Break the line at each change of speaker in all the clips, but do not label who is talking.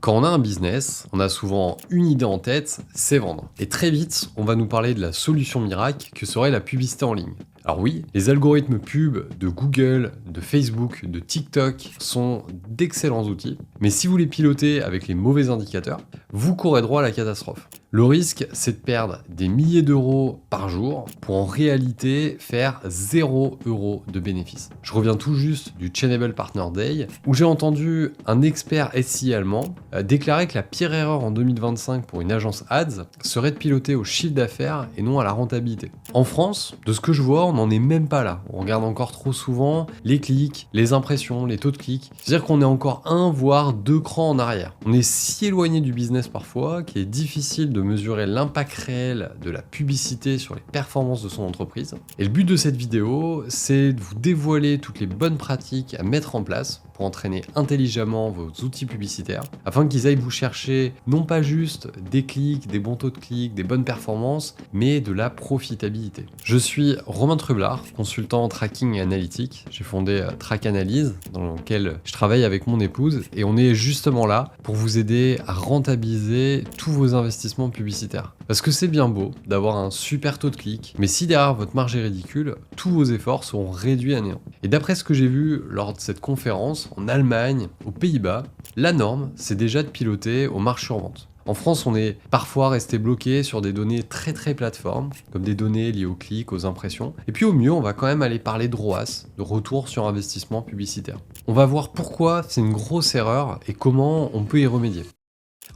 Quand on a un business, on a souvent une idée en tête, c'est vendre. Et très vite, on va nous parler de la solution miracle que serait la publicité en ligne. Alors oui, les algorithmes pub de Google, de Facebook, de TikTok sont d'excellents outils, mais si vous les pilotez avec les mauvais indicateurs, vous courez droit à la catastrophe. Le risque, c'est de perdre des milliers d'euros par jour pour en réalité faire 0 € de bénéfice. Je reviens tout juste du Chainable Partner Day où j'ai entendu un expert SI allemand déclarer que la pire erreur en 2025 pour une agence ads serait de piloter au chiffre d'affaires et non à la rentabilité. En France, de ce que je vois, on n'en est même pas là. On regarde encore trop souvent les clics, les impressions, les taux de clics. C'est-à-dire qu'on est encore 1 voire 2 crans en arrière. On est si éloigné du business parfois qu'il est difficile de mesurer l'impact réel de la publicité sur les performances de son entreprise. Et le but de cette vidéo, c'est de vous dévoiler toutes les bonnes pratiques à mettre en place pour entraîner intelligemment vos outils publicitaires, afin qu'ils aillent vous chercher non pas juste des clics, des bons taux de clics, des bonnes performances, mais de la profitabilité. Je suis Romain Trublard, consultant en tracking et analytique. J'ai fondé Track Analyse, dans lequel je travaille avec mon épouse, et on est justement là pour vous aider à rentabiliser tous vos investissements publicitaires. Parce que c'est bien beau d'avoir un super taux de clic, mais si derrière votre marge est ridicule, tous vos efforts seront réduits à néant. Et d'après ce que j'ai vu lors de cette conférence, en Allemagne, aux Pays-Bas, la norme, c'est déjà de piloter aux marges sur vente. En France, on est parfois resté bloqué sur des données très plateformes, comme des données liées aux clics, aux impressions. Et puis au mieux, on va quand même aller parler de ROAS, de retour sur investissement publicitaire. On va voir pourquoi c'est une grosse erreur et comment on peut y remédier.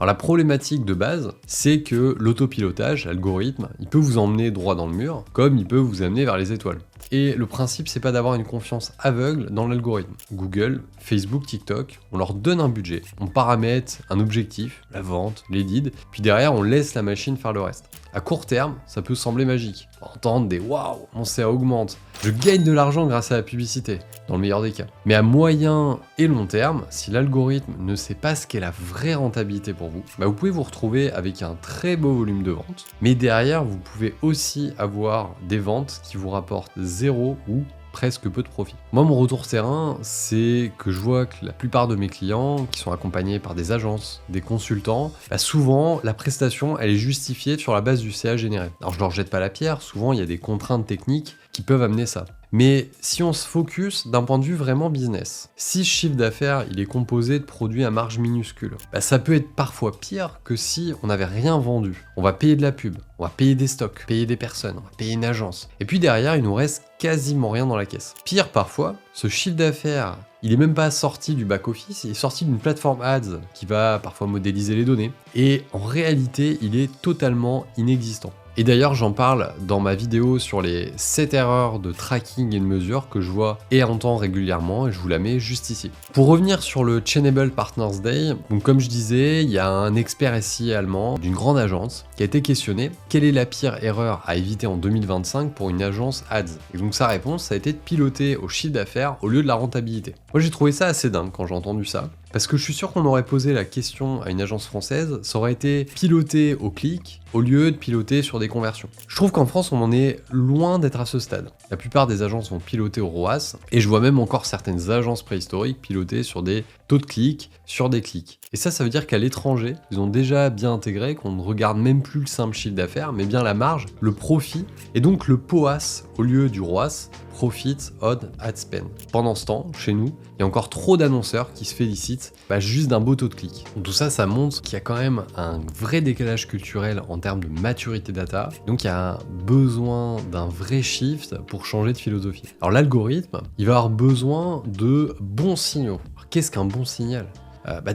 Alors la problématique de base, c'est que l'autopilotage, l'algorithme, il peut vous emmener droit dans le mur, comme il peut vous amener vers les étoiles. Et le principe, c'est pas d'avoir une confiance aveugle dans l'algorithme. Google, Facebook, TikTok, on leur donne un budget, on paramètre un objectif, la vente, les leads, puis derrière on laisse la machine faire le reste. À court terme, ça peut sembler magique. Entendre des waouh, mon CA augmente, je gagne de l'argent grâce à la publicité, dans le meilleur des cas. Mais à moyen et long terme, si l'algorithme ne sait pas ce qu'est la vraie rentabilité pour vous, vous pouvez vous retrouver avec un très beau volume de ventes, mais derrière, vous pouvez aussi avoir des ventes qui vous rapportent 0 ou presque peu de profit. Moi, mon retour terrain, c'est que je vois que la plupart de mes clients, qui sont accompagnés par des agences, des consultants, souvent, la prestation, elle est justifiée sur la base du CA généré. Alors, je leur jette pas la pierre, souvent, il y a des contraintes techniques qui peuvent amener ça. Mais si on se focus d'un point de vue vraiment business, si ce chiffre d'affaires il est composé de produits à marge minuscule, ça peut être parfois pire que si on n'avait rien vendu. On va payer de la pub, on va payer des stocks, payer des personnes, on va payer une agence. Et puis derrière, il nous reste quasiment rien dans la caisse. Pire parfois, ce chiffre d'affaires, il est même pas sorti du back-office, il est sorti d'une plateforme ads qui va parfois modéliser les données. Et en réalité, il est totalement inexistant. Et d'ailleurs, j'en parle dans ma vidéo sur les 7 erreurs de tracking et de mesure que je vois et entends régulièrement, et je vous la mets juste ici. Pour revenir sur le Chainable Partners Day, donc comme je disais, il y a un expert SI allemand d'une grande agence qui a été questionné quelle est la pire erreur à éviter en 2025 pour une agence ads. Et donc sa réponse, ça a été de piloter au chiffre d'affaires au lieu de la rentabilité. Moi j'ai trouvé ça assez dingue quand j'ai entendu ça. Parce que je suis sûr qu'on aurait posé la question à une agence française, ça aurait été piloter au clic au lieu de piloter sur des conversions. Je trouve qu'en France, on en est loin d'être à ce stade. La plupart des agences vont piloter au ROAS, et je vois même encore certaines agences préhistoriques piloter sur des taux de clics, sur des clics. Et ça veut dire qu'à l'étranger, ils ont déjà bien intégré qu'on ne regarde même plus le simple chiffre d'affaires, mais bien la marge, le profit, et donc le POAS au lieu du ROAS, Profit on Ad Spend. Pendant ce temps, chez nous, il y a encore trop d'annonceurs qui se félicitent juste d'un beau taux de clic. Donc tout ça, ça montre qu'il y a quand même un vrai décalage culturel en termes de maturité data. Donc il y a besoin d'un vrai shift pour changer de philosophie. Alors l'algorithme, il va avoir besoin de bons signaux. Alors, qu'est-ce qu'un bon signal ?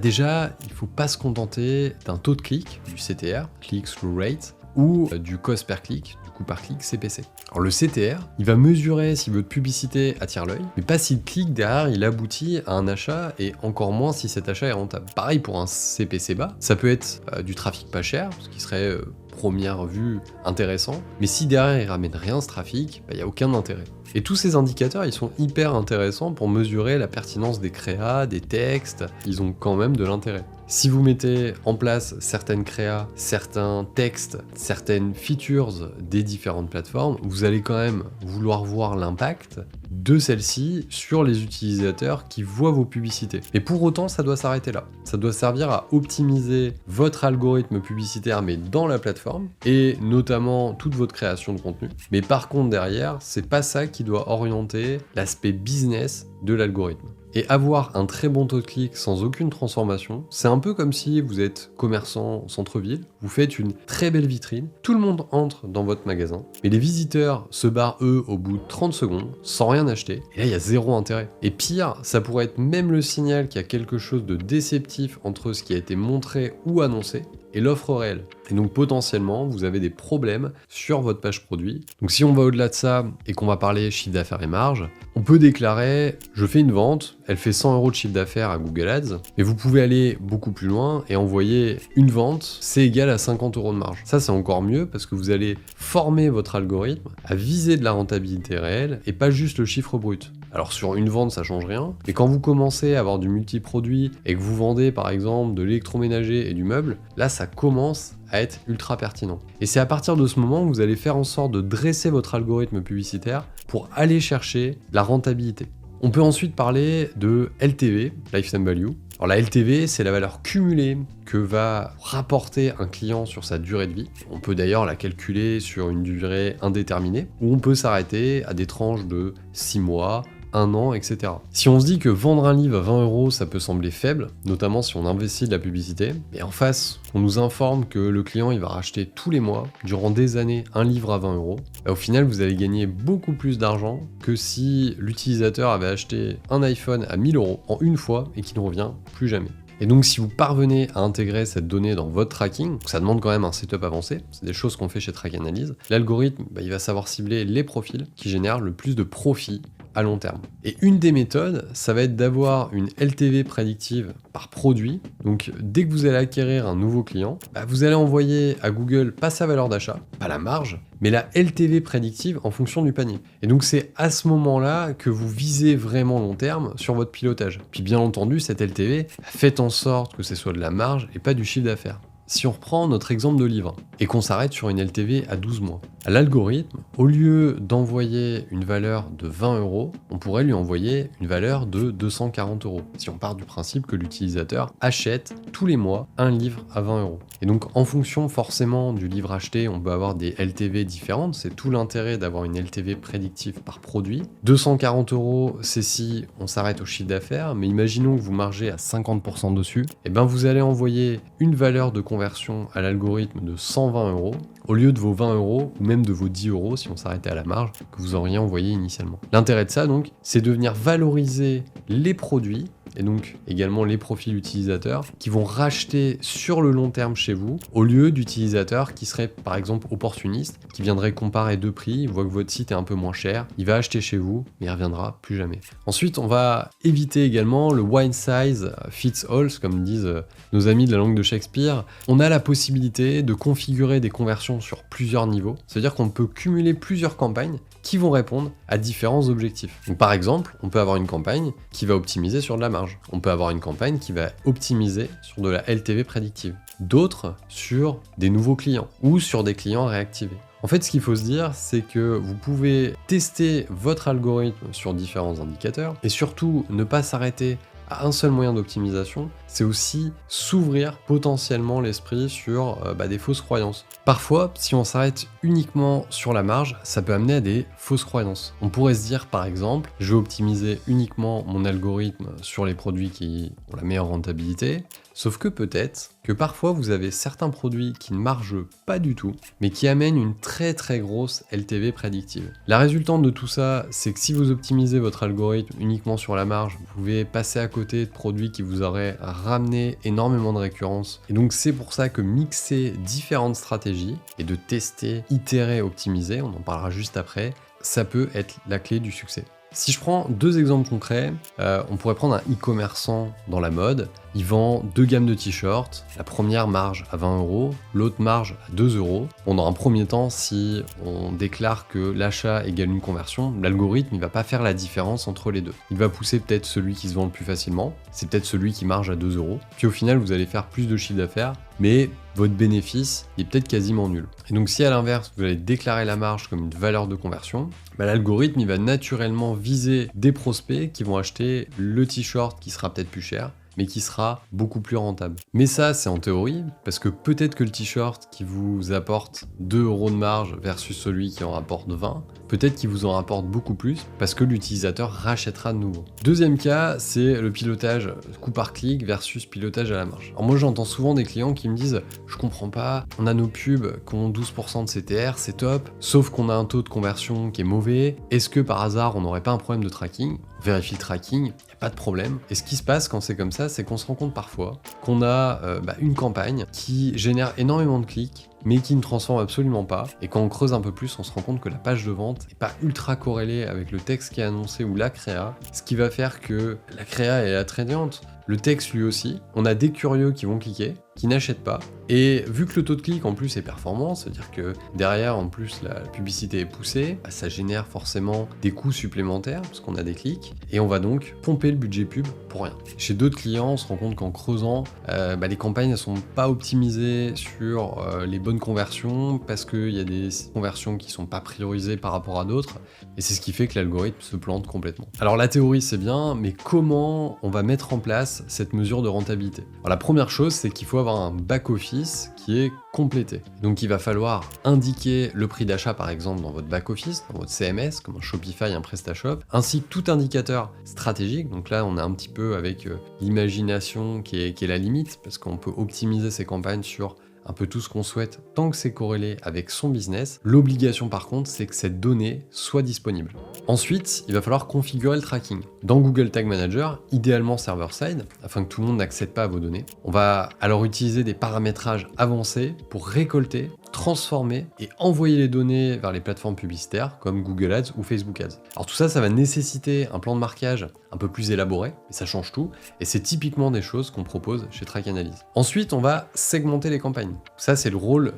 Déjà, il ne faut pas se contenter d'un taux de clic, du CTR, Click-Through Rate, ou du cost per click, du coût par clic, CPC. Alors le CTR, il va mesurer si votre publicité attire l'œil, mais pas si le clic derrière il aboutit à un achat, et encore moins si cet achat est rentable. Pareil pour un CPC bas, ça peut être du trafic pas cher, ce qui serait première vue intéressant, mais si derrière il ramène rien ce trafic, il n'y a aucun intérêt. Et tous ces indicateurs, ils sont hyper intéressants pour mesurer la pertinence des créas, des textes, ils ont quand même de l'intérêt. Si vous mettez en place certaines créas, certains textes, certaines features des différentes plateformes, vous allez quand même vouloir voir l'impact de celle-ci sur les utilisateurs qui voient vos publicités. Et pour autant, ça doit s'arrêter là. Ça doit servir à optimiser votre algorithme publicitaire, mais dans la plateforme, et notamment toute votre création de contenu. Mais par contre, derrière, c'est pas ça qui doit orienter l'aspect business de l'algorithme. Et avoir un très bon taux de clic sans aucune transformation, c'est un peu comme si vous êtes commerçant au centre-ville, vous faites une très belle vitrine, tout le monde entre dans votre magasin, mais les visiteurs se barrent eux au bout de 30 secondes sans rien acheter, et là il y a zéro intérêt. Et pire, ça pourrait être même le signal qu'il y a quelque chose de déceptif entre ce qui a été montré ou annoncé et l'offre réelle. Et donc potentiellement, vous avez des problèmes sur votre page produit. Donc si on va au-delà de ça et qu'on va parler chiffre d'affaires et marge, on peut déclarer « je fais une vente, elle fait 100 € de chiffre d'affaires à Google Ads », mais vous pouvez aller beaucoup plus loin et envoyer une vente, c'est égal à 50 € de marge. Ça c'est encore mieux parce que vous allez former votre algorithme à viser de la rentabilité réelle et pas juste le chiffre brut. Alors sur une vente ça change rien, mais quand vous commencez à avoir du multi-produit et que vous vendez par exemple de l'électroménager et du meuble, là ça commence à être ultra pertinent. Et c'est à partir de ce moment que vous allez faire en sorte de dresser votre algorithme publicitaire pour aller chercher la rentabilité. On peut ensuite parler de LTV, Lifetime Value. Alors la LTV, c'est la valeur cumulée que va rapporter un client sur sa durée de vie. On peut d'ailleurs la calculer sur une durée indéterminée, ou on peut s'arrêter à des tranches de 6 mois, 1 an, etc. Si on se dit que vendre un livre à 20 €, ça peut sembler faible, notamment si on investit de la publicité, et en face, on nous informe que le client il va racheter tous les mois, durant des années, un livre à 20 €, au final, vous allez gagner beaucoup plus d'argent que si l'utilisateur avait acheté un iPhone à 1000 € en une fois et qu'il ne revient plus jamais. Et donc si vous parvenez à intégrer cette donnée dans votre tracking, ça demande quand même un setup avancé, c'est des choses qu'on fait chez Track Analyse, l'algorithme il va savoir cibler les profils qui génèrent le plus de profit à long terme. Et une des méthodes, ça va être d'avoir une LTV prédictive par produit. Donc dès que vous allez acquérir un nouveau client, vous allez envoyer à Google pas sa valeur d'achat, pas la marge, mais la LTV prédictive en fonction du panier. Et donc c'est à ce moment-là que vous visez vraiment long terme sur votre pilotage. Puis bien entendu, cette LTV, faites en sorte que ce soit de la marge et pas du chiffre d'affaires. Si on reprend notre exemple de livre et qu'on s'arrête sur une LTV à 12 mois, l'algorithme, au lieu d'envoyer une valeur de 20 €, on pourrait lui envoyer une valeur de 240 €. Si on part du principe que l'utilisateur achète tous les mois un livre à 20 €. Et donc en fonction forcément du livre acheté, on peut avoir des LTV différentes. C'est tout l'intérêt d'avoir une LTV prédictive par produit. 240 €, c'est si on s'arrête au chiffre d'affaires, mais imaginons que vous margez à 50% dessus, et vous allez envoyer une valeur de conversion à l'algorithme de 120 € au lieu de vos 20 € ou même de vos 10 € si on s'arrêtait à la marge que vous auriez envoyé initialement. L'intérêt de ça donc, c'est de venir valoriser les produits et donc également les profils utilisateurs qui vont racheter sur le long terme chez vous au lieu d'utilisateurs qui seraient par exemple opportunistes, qui viendraient comparer deux prix, il voit que votre site est un peu moins cher, il va acheter chez vous mais il reviendra plus jamais. Ensuite, on va éviter également le one size fits all, comme disent nos amis de la langue de Shakespeare. On a la possibilité de configurer des conversions sur plusieurs niveaux, c'est-à-dire qu'on peut cumuler plusieurs campagnes qui vont répondre à différents objectifs. Donc par exemple, on peut avoir une campagne qui va optimiser sur de la marge. On peut avoir une campagne qui va optimiser sur de la LTV prédictive. D'autres sur des nouveaux clients ou sur des clients réactivés. En fait, ce qu'il faut se dire, c'est que vous pouvez tester votre algorithme sur différents indicateurs et surtout ne pas s'arrêter à un seul moyen d'optimisation, c'est aussi s'ouvrir potentiellement l'esprit sur des fausses croyances. Parfois, si on s'arrête uniquement sur la marge, ça peut amener à des fausses croyances. On pourrait se dire par exemple, je vais optimiser uniquement mon algorithme sur les produits qui ont la meilleure rentabilité, sauf que peut-être que parfois vous avez certains produits qui ne marchent pas du tout, mais qui amènent une très très grosse LTV prédictive. La résultante de tout ça, c'est que si vous optimisez votre algorithme uniquement sur la marge, vous pouvez passer à côté de produits qui vous auraient ramené énormément de récurrence. Et donc c'est pour ça que mixer différentes stratégies et de tester, itérer, optimiser, on en parlera juste après, ça peut être la clé du succès. Si je prends deux exemples concrets, on pourrait prendre un e-commerçant dans la mode. Il vend deux gammes de t-shirts. La première marge à 20 €, l'autre marge à 2 €. Bon, dans un premier temps, si on déclare que l'achat égale une conversion, l'algorithme il va pas faire la différence entre les deux. Il va pousser peut-être celui qui se vend le plus facilement. C'est peut-être celui qui marge à 2 €. Puis au final, vous allez faire plus de chiffre d'affaires, mais votre bénéfice est peut-être quasiment nul. Et donc si à l'inverse, vous allez déclarer la marge comme une valeur de conversion, l'algorithme il va naturellement viser des prospects qui vont acheter le t-shirt qui sera peut-être plus cher, mais qui sera beaucoup plus rentable. Mais ça, c'est en théorie, parce que peut-être que le t-shirt qui vous apporte 2 € de marge versus celui qui en rapporte 20, peut-être qu'il vous en rapporte beaucoup plus, parce que l'utilisateur rachètera de nouveau. Deuxième cas, c'est le pilotage coût par clic versus pilotage à la marge. Alors moi, j'entends souvent des clients qui me disent « Je comprends pas, on a nos pubs qui ont 12% de CTR, c'est top, sauf qu'on a un taux de conversion qui est mauvais. Est-ce que par hasard, on n'aurait pas un problème de tracking ?» On vérifie le tracking, pas de problème. Et ce qui se passe quand c'est comme ça, c'est qu'on se rend compte parfois qu'on a une campagne qui génère énormément de clics, mais qui ne transforme absolument pas. Et quand on creuse un peu plus, on se rend compte que la page de vente n'est pas ultra corrélée avec le texte qui est annoncé ou la créa, ce qui va faire que la créa est attrayante. Le texte lui aussi, on a des curieux qui vont cliquer, qui n'achètent pas, et vu que le taux de clic en plus est performant, c'est-à-dire que derrière en plus la publicité est poussée, ça génère forcément des coûts supplémentaires, parce qu'on a des clics, et on va donc pomper le budget pub pour rien. Chez d'autres clients, on se rend compte qu'en creusant, les campagnes ne sont pas optimisées sur les bonnes conversions, parce qu'il y a des conversions qui ne sont pas priorisées par rapport à d'autres, et c'est ce qui fait que l'algorithme se plante complètement. Alors la théorie c'est bien, mais comment on va mettre en place cette mesure de rentabilité? Alors, la première chose, c'est qu'il faut avoir un back-office qui est complété. Donc il va falloir indiquer le prix d'achat par exemple dans votre back-office, dans votre CMS, comme un Shopify, un PrestaShop, ainsi que tout indicateur stratégique. Donc là on est un petit peu avec l'imagination qui est la limite, parce qu'on peut optimiser ses campagnes sur un peu tout ce qu'on souhaite tant que c'est corrélé avec son business. L'obligation par contre, c'est que cette donnée soit disponible. Ensuite, il va falloir configurer le tracking. Dans Google Tag Manager, idéalement server-side, afin que tout le monde n'accède pas à vos données. On va alors utiliser des paramétrages avancés pour récolter, transformer et envoyer les données vers les plateformes publicitaires comme Google Ads ou Facebook Ads. Alors tout ça, ça va nécessiter un plan de marquage un peu plus élaboré, et ça change tout, et c'est typiquement des choses qu'on propose chez Track Analyse. Ensuite, on va segmenter les campagnes. Ça, c'est le rôle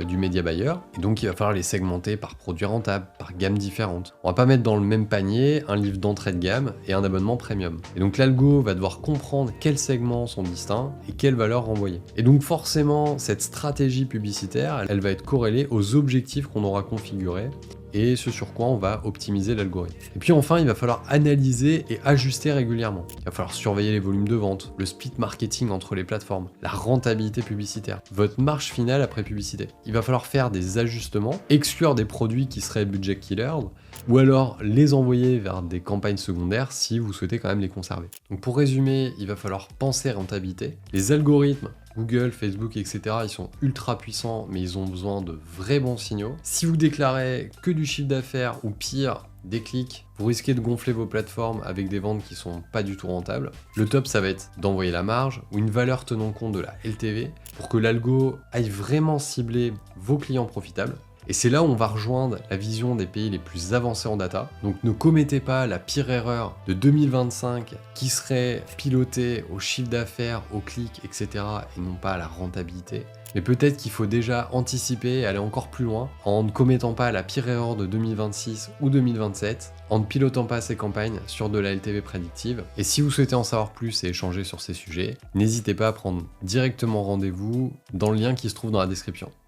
du média buyer, et donc il va falloir les segmenter par produit rentable, par gamme différente. On va pas mettre dans le même panier un livre d'entrée de gamme et un abonnement premium. Et donc l'algo va devoir comprendre quels segments sont distincts et quelles valeurs renvoyer. Et donc forcément, cette stratégie publicitaire, elle va être corrélée aux objectifs qu'on aura configurés, et ce sur quoi on va optimiser l'algorithme. Et puis enfin, il va falloir analyser et ajuster régulièrement. Il va falloir surveiller les volumes de vente, le split marketing entre les plateformes, la rentabilité publicitaire, votre marge finale après publicité. Il va falloir faire des ajustements, exclure des produits qui seraient budget killers, ou alors les envoyer vers des campagnes secondaires si vous souhaitez quand même les conserver. Donc pour résumer, il va falloir penser rentabilité. Les algorithmes Google, Facebook, etc., ils sont ultra puissants, mais ils ont besoin de vrais bons signaux. Si vous déclarez que du chiffre d'affaires, ou pire, des clics, vous risquez de gonfler vos plateformes avec des ventes qui sont pas du tout rentables. Le top, ça va être d'envoyer la marge, ou une valeur tenant compte de la LTV, pour que l'algo aille vraiment cibler vos clients profitables. Et c'est là où on va rejoindre la vision des pays les plus avancés en data. Donc ne commettez pas la pire erreur de 2025 qui serait pilotée au chiffre d'affaires, au clic, etc. et non pas à la rentabilité. Mais peut-être qu'il faut déjà anticiper et aller encore plus loin en ne commettant pas la pire erreur de 2026 ou 2027, en ne pilotant pas ces campagnes sur de la LTV prédictive. Et si vous souhaitez en savoir plus et échanger sur ces sujets, n'hésitez pas à prendre directement rendez-vous dans le lien qui se trouve dans la description.